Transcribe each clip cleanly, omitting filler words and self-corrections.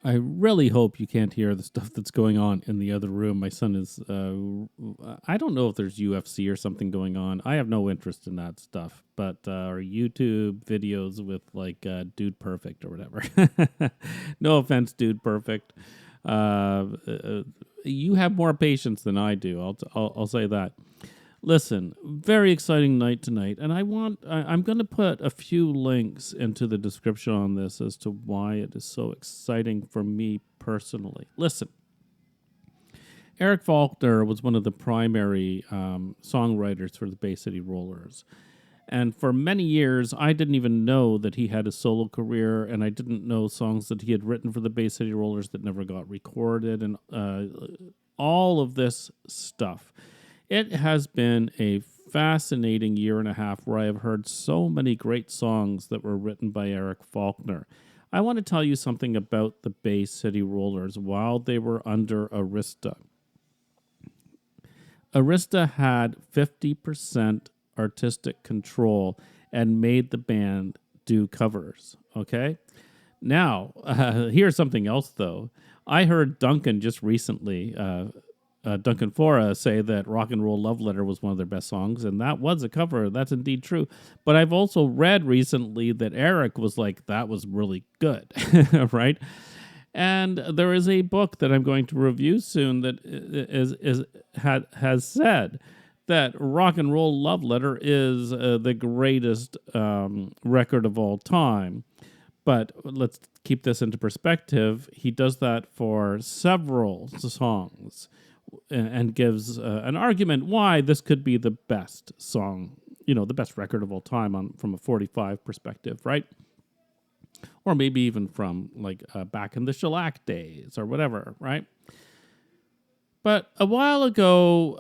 I really hope you can't hear the stuff that's going on in the other room. My son is, I don't know if there's UFC or something going on. I have no interest in that stuff, but, or YouTube videos with like Dude Perfect or whatever. No offense, Dude Perfect. You have more patience than I do. I'll say that. Listen, very exciting night tonight, and I'm going to put a few links into the description on this as to why it is so exciting for me personally. Listen, Eric Faulkner was one of the primary songwriters for the Bay City Rollers. And for many years, I didn't even know that he had a solo career, and I didn't know songs that he had written for the Bay City Rollers that never got recorded, and all of this stuff. It has been a fascinating year and a half where I have heard so many great songs that were written by Eric Faulkner. I want to tell you something about the Bay City Rollers while they were under Arista. Arista had 50% artistic control and made the band do covers, okay? Now, here's something else, though. I heard Duncan just recently, Duncan Fora, say that Rock and Roll Love Letter was one of their best songs, and that was a cover. That's indeed true. But I've also read recently that Eric was like, that was really good, right? And there is a book that I'm going to review soon that has said that Rock and Roll Love Letter is the greatest record of all time. But let's keep this into perspective. He does that for several songs and gives an argument why this could be the best song, the best record of all time from a 45 perspective, right? Or maybe even from like back in the shellac days or whatever, right? But a while ago,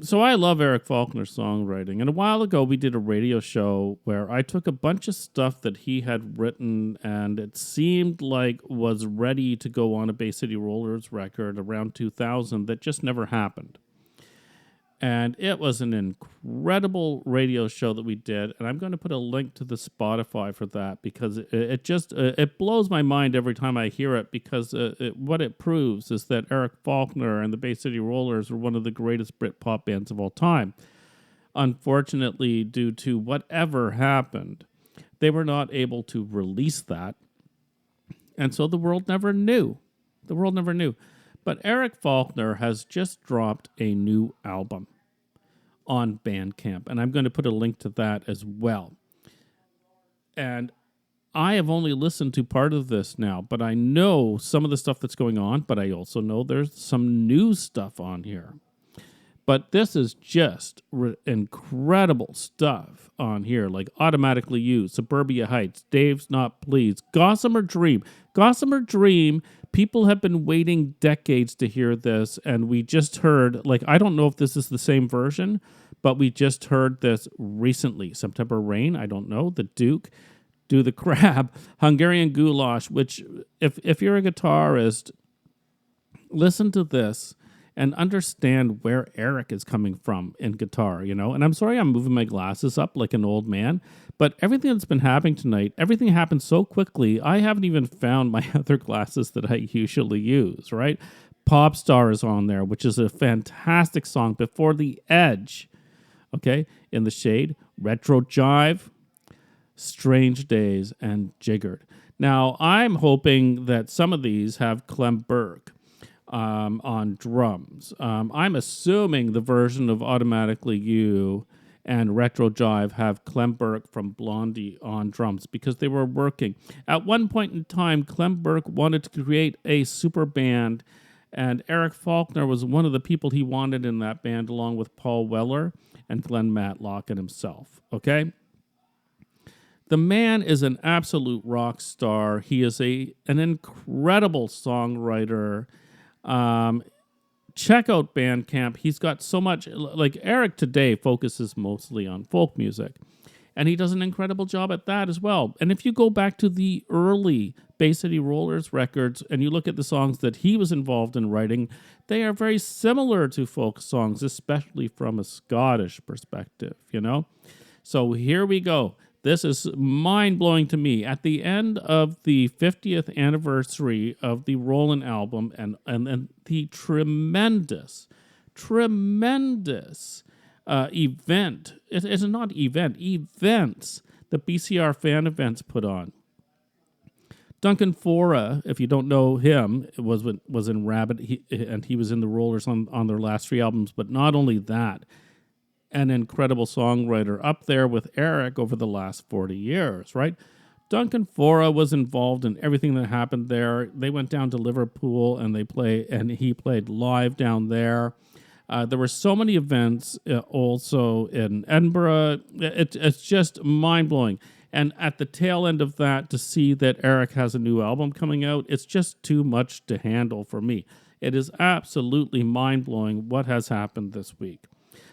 so I love Eric Faulkner's songwriting, and a while ago we did a radio show where I took a bunch of stuff that he had written and it seemed like was ready to go on a Bay City Rollers record around 2000 that just never happened. And it was an incredible radio show that we did, and I'm going to put a link to the Spotify for that because it blows my mind every time I hear it because what it proves is that Eric Faulkner and the Bay City Rollers were one of the greatest Britpop bands of all time. Unfortunately, due to whatever happened, they were not able to release that, and so the world never knew. The world never knew. But Eric Faulkner has just dropped a new album on Bandcamp, and I'm going to put a link to that as well. And I have only listened to part of this now, but I know some of the stuff that's going on, but I also know there's some new stuff on here. But this is just incredible stuff on here, like Automatically Used, Suburbia Heights, Dave's Not Pleased, Gossamer Dream. Gossamer Dream, people have been waiting decades to hear this, and we just heard, like, I don't know if this is the same version, but we just heard this recently. September Rain, I don't know, The Duke, Do the Crab, Hungarian Goulash, which, if you're a guitarist, listen to this and understand where Eric is coming from in guitar, And I'm sorry I'm moving my glasses up like an old man, but everything that's been happening tonight, everything happened so quickly, I haven't even found my other glasses that I usually use, right? Pop Star is on there, which is a fantastic song. Before the Edge, okay? In the Shade, Retro Jive, Strange Days, and Jiggered. Now, I'm hoping that some of these have Clem Burke on drums. I'm assuming the version of Automatically You and Retro Jive have Clem Burke from Blondie on drums because they were working. At one point in time, Clem Burke wanted to create a super band, and Eric Faulkner was one of the people he wanted in that band, along with Paul Weller and Glenn Matlock and himself, okay? The man is an absolute rock star. He is an incredible songwriter. Check out Bandcamp. He's got so much, like Eric today focuses mostly on folk music, and he does an incredible job at that as well. And if you go back to the early Bay City Rollers records and you look at the songs that he was involved in writing, they are very similar to folk songs, especially from a Scottish perspective, So here we go. This is mind-blowing to me. At the end of the 50th anniversary of the Rollin' album and the tremendous event, it's not events the BCR fan events put on. Duncan Fora, if you don't know him, was in Rabbit, and he was in the Rollers on their last 3 albums. But not only that, an incredible songwriter up there with Eric over the last 40 years, right? Duncan Fora was involved in everything that happened there. They went down to Liverpool and he played live down there. There were so many events also in Edinburgh. It's just mind-blowing. And at the tail end of that, to see that Eric has a new album coming out, it's just too much to handle for me. It is absolutely mind-blowing what has happened this week.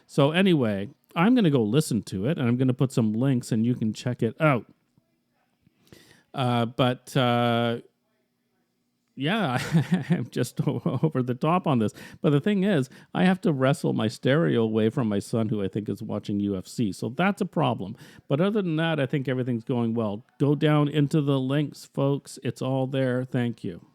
So anyway, I'm going to go listen to it, and I'm going to put some links, and you can check it out. Yeah, I'm just over the top on this. But the thing is, I have to wrestle my stereo away from my son, who I think is watching UFC. So that's a problem. But other than that, I think everything's going well. Go down into the links, folks. It's all there. Thank you.